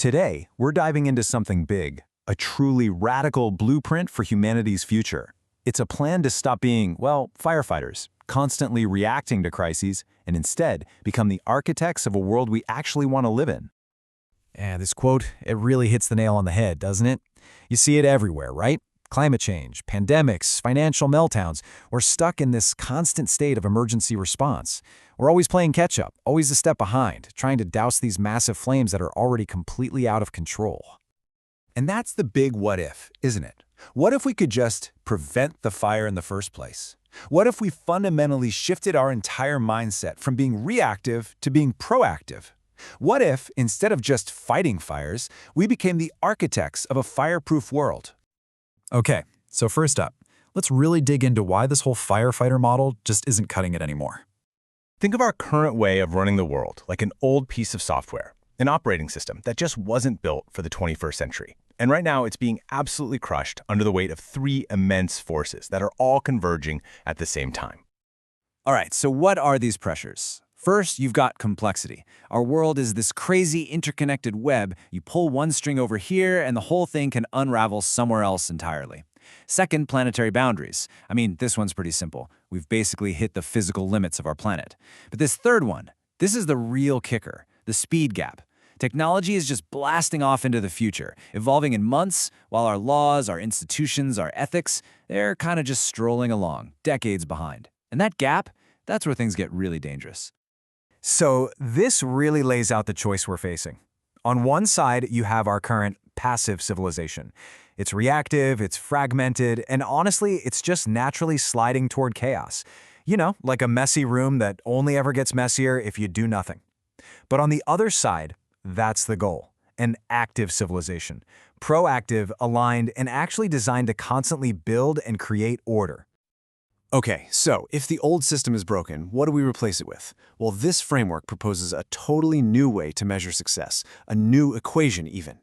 Today, we're diving into something big, a truly radical blueprint for humanity's future. It's a plan to stop being, well, firefighters, constantly reacting to crises, and instead become the architects of a world we actually want to live in. And this quote, it really hits the nail on the head, doesn't it? You see it everywhere, right? Climate change, pandemics, financial meltdowns. We're stuck in this constant state of emergency response. We're always playing catch-up, always a step behind, trying to douse these massive flames that are already completely out of control. And that's the big what if, isn't it? What if we could just prevent the fire in the first place? What if we fundamentally shifted our entire mindset from being reactive to being proactive? What if, instead of just fighting fires, we became the architects of a fireproof world? Okay, so first up, let's really dig into why this whole firefighter model just isn't cutting it anymore. Think of our current way of running the world like an old piece of software, an operating system that just wasn't built for the 21st century. And right now, it's being absolutely crushed under the weight of three immense forces that are all converging at the same time. All right, so what are these pressures? First, you've got complexity. Our world is this crazy interconnected web. You pull one string over here and the whole thing can unravel somewhere else entirely. Second, planetary boundaries. I mean, this one's pretty simple. We've basically hit the physical limits of our planet. But this third one, this is the real kicker, the speed gap. Technology is just blasting off into the future, evolving in months, while our laws, our institutions, our ethics, they're kind of just strolling along, decades behind. And that gap, that's where things get really dangerous. So this really lays out the choice we're facing. On one side, you have our current passive civilization. It's reactive, it's fragmented, and honestly, it's just naturally sliding toward chaos. You know, like a messy room that only ever gets messier if you do nothing. But on the other side, that's the goal, an active civilization. Proactive, aligned, and actually designed to constantly build and create order. Okay, so if the old system is broken, what do we replace it with? Well, this framework proposes a totally new way to measure success, a new equation even.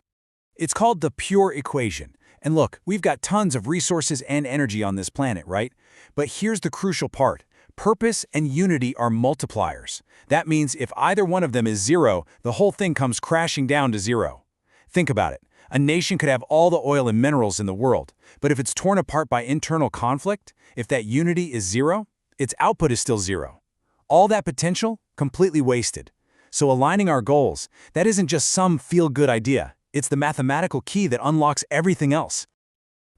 It's called the pure equation. And look, we've got tons of resources and energy on this planet, right? But here's the crucial part. Purpose and unity are multipliers. That means if either one of them is zero, the whole thing comes crashing down to zero. Think about it. A nation could have all the oil and minerals in the world, but if it's torn apart by internal conflict, if that unity is zero, its output is still zero. All that potential, completely wasted. So aligning our goals, that isn't just some feel-good idea. It's the mathematical key that unlocks everything else.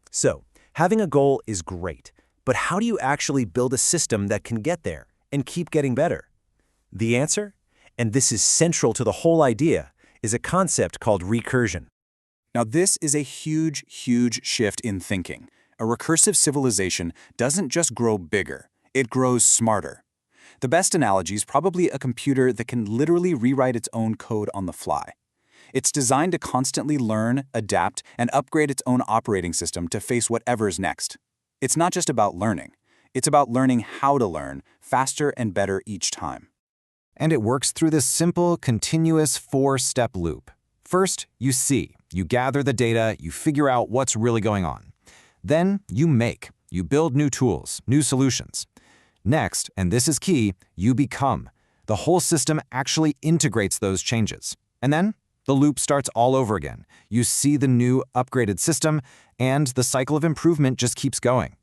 So, having a goal is great, but how do you actually build a system that can get there and keep getting better? The answer, and this is central to the whole idea, is a concept called recursion. Now this is a huge, huge shift in thinking. A recursive civilization doesn't just grow bigger, it grows smarter. The best analogy is probably a computer that can literally rewrite its own code on the fly. It's designed to constantly learn, adapt, and upgrade its own operating system to face whatever's next. It's not just about learning. It's about learning how to learn faster and better each time. And it works through this simple, continuous four-step loop. First, you see, you gather the data, you figure out what's really going on. Then, you build new tools, new solutions. Next, and this is key, you become. The whole system actually integrates those changes. And then, the loop starts all over again. You see the new, upgraded system, and the cycle of improvement just keeps going.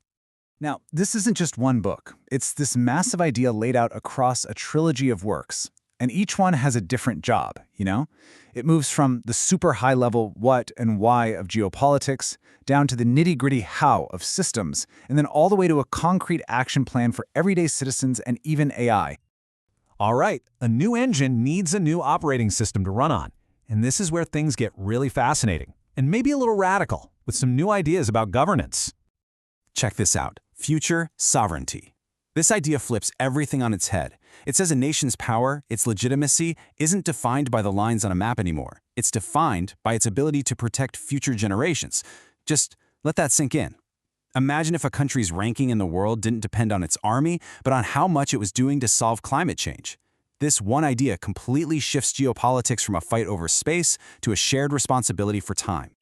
Now, this isn't just one book. It's this massive idea laid out across a trilogy of works. And each one has a different job, you know? It moves from the super high-level what and why of geopolitics down to the nitty-gritty how of systems, and then all the way to a concrete action plan for everyday citizens and even AI. All right, a new engine needs a new operating system to run on. And this is where things get really fascinating, and maybe a little radical, with some new ideas about governance. Check this out. Future sovereignty. This idea flips everything on its head. It says a nation's power, its legitimacy, isn't defined by the lines on a map anymore. It's defined by its ability to protect future generations. Just let that sink in. Imagine if a country's ranking in the world didn't depend on its army, but on how much it was doing to solve climate change. This one idea completely shifts geopolitics from a fight over space to a shared responsibility for time.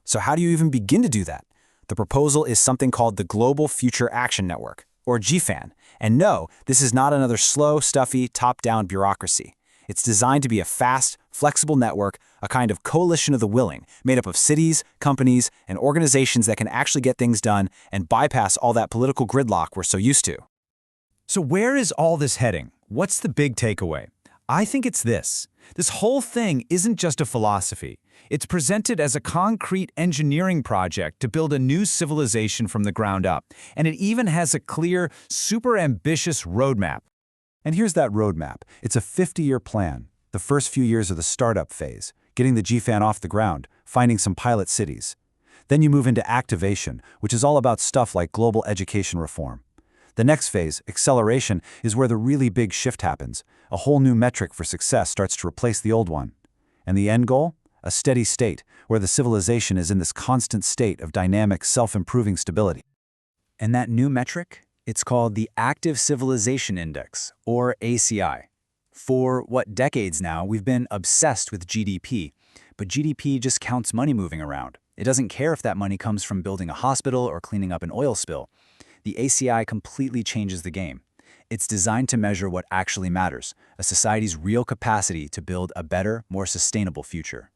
So how do you even begin to do that? The proposal is something called the Global Future Action Network, or GFAN. And no, this is not another slow, stuffy, top-down bureaucracy. It's designed to be a fast, flexible network, a kind of coalition of the willing, made up of cities, companies, and organizations that can actually get things done and bypass all that political gridlock we're so used to. So where is all this heading? What's the big takeaway? I think it's this. This whole thing isn't just a philosophy. It's presented as a concrete engineering project to build a new civilization from the ground up. And it even has a clear, super ambitious roadmap. And here's that roadmap. It's a 50-year plan. The first few years are the startup phase, getting the GFAN off the ground, finding some pilot cities. Then you move into activation, which is all about stuff like global education reform. The next phase, acceleration, is where the really big shift happens. A whole new metric for success starts to replace the old one. And the end goal? A steady state, where the civilization is in this constant state of dynamic, self-improving stability. And that new metric? It's called the Active Civilization Index, or ACI. For what decades now, we've been obsessed with GDP. But GDP just counts money moving around. It doesn't care if that money comes from building a hospital or cleaning up an oil spill. The ACI completely changes the game. It's designed to measure what actually matters, a society's real capacity to build a better, more sustainable future.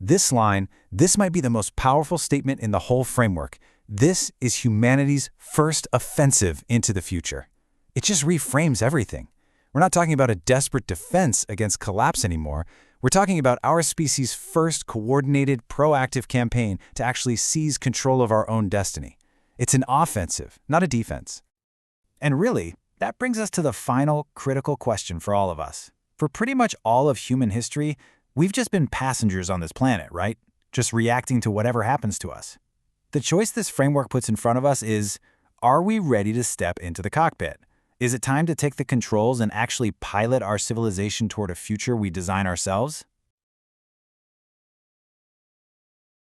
This might be the most powerful statement in the whole framework. This is humanity's first offensive into the future. It just reframes everything. We're not talking about a desperate defense against collapse anymore. We're talking about our species' first coordinated, proactive campaign to actually seize control of our own destiny. It's an offensive, not a defense. And really, that brings us to the final critical question for all of us. For pretty much all of human history, we've just been passengers on this planet, right? Just reacting to whatever happens to us. The choice this framework puts in front of us is, are we ready to step into the cockpit? Is it time to take the controls and actually pilot our civilization toward a future we design ourselves?